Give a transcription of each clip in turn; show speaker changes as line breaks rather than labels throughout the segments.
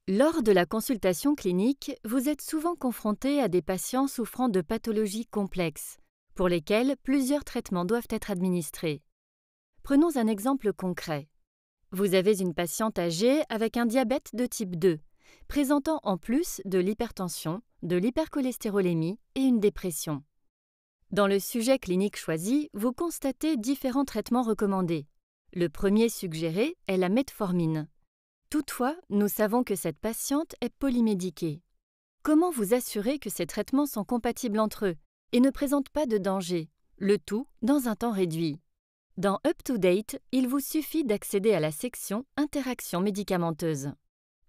Lors de la consultation clinique, vous êtes souvent confronté à des patients souffrant de pathologies complexes, pour lesquelles plusieurs traitements doivent être administrés. Prenons un exemple concret. Vous avez une patiente âgée avec un diabète de type 2, présentant en plus de l'hypertension, de l'hypercholestérolémie et une dépression. Dans le sujet clinique choisi, vous constatez différents traitements recommandés. Le premier suggéré est la metformine. Toutefois, nous savons que cette patiente est polymédiquée. Comment vous assurer que ces traitements sont compatibles entre eux et ne présentent pas de danger, le tout dans un temps réduit? Dans UpToDate, il vous suffit d'accéder à la section Interactions médicamenteuses.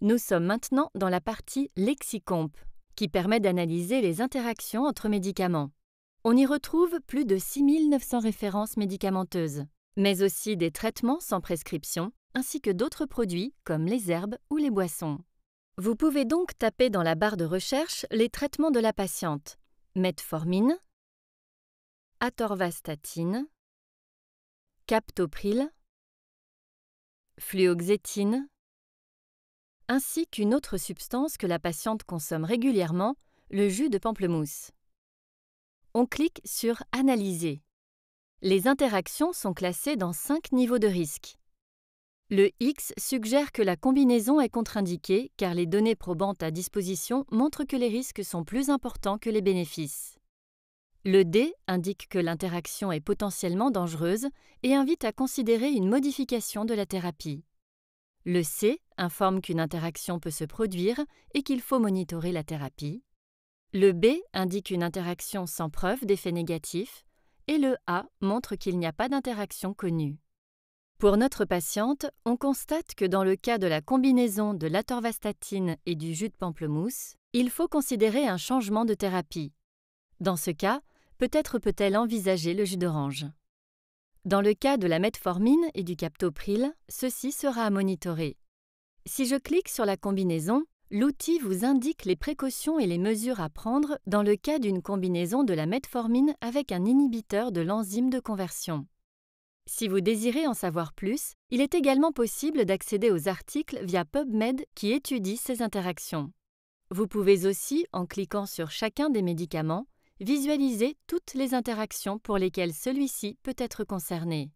Nous sommes maintenant dans la partie Lexicomp, qui permet d'analyser les interactions entre médicaments. On y retrouve plus de 6900 références médicamenteuses, mais aussi des traitements sans prescription, ainsi que d'autres produits comme les herbes ou les boissons. Vous pouvez donc taper dans la barre de recherche les traitements de la patiente: metformine, atorvastatine, captopril, fluoxétine, ainsi qu'une autre substance que la patiente consomme régulièrement, le jus de pamplemousse. On clique sur « Analyser ». Les interactions sont classées dans 5 niveaux de risque. Le X suggère que la combinaison est contre-indiquée car les données probantes à disposition montrent que les risques sont plus importants que les bénéfices. Le D indique que l'interaction est potentiellement dangereuse et invite à considérer une modification de la thérapie. Le C informe qu'une interaction peut se produire et qu'il faut monitorer la thérapie. Le B indique une interaction sans preuve d'effet négatif et le A montre qu'il n'y a pas d'interaction connue. Pour notre patiente, on constate que dans le cas de la combinaison de l'atorvastatine et du jus de pamplemousse, il faut considérer un changement de thérapie. Dans ce cas, peut-être peut-elle envisager le jus d'orange. Dans le cas de la metformine et du captopril, ceci sera à monitorer. Si je clique sur la combinaison, l'outil vous indique les précautions et les mesures à prendre dans le cas d'une combinaison de la metformine avec un inhibiteur de l'enzyme de conversion. Si vous désirez en savoir plus, il est également possible d'accéder aux articles via PubMed qui étudient ces interactions. Vous pouvez aussi, en cliquant sur chacun des médicaments, visualiser toutes les interactions pour lesquelles celui-ci peut être concerné.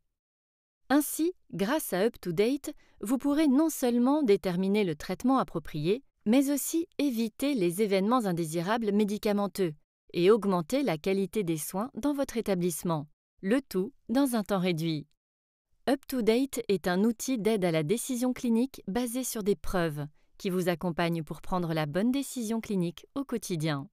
Ainsi, grâce à UpToDate, vous pourrez non seulement déterminer le traitement approprié, mais aussi éviter les événements indésirables médicamenteux et augmenter la qualité des soins dans votre établissement, le tout dans un temps réduit. UpToDate est un outil d'aide à la décision clinique basé sur des preuves qui vous accompagne pour prendre la bonne décision clinique au quotidien.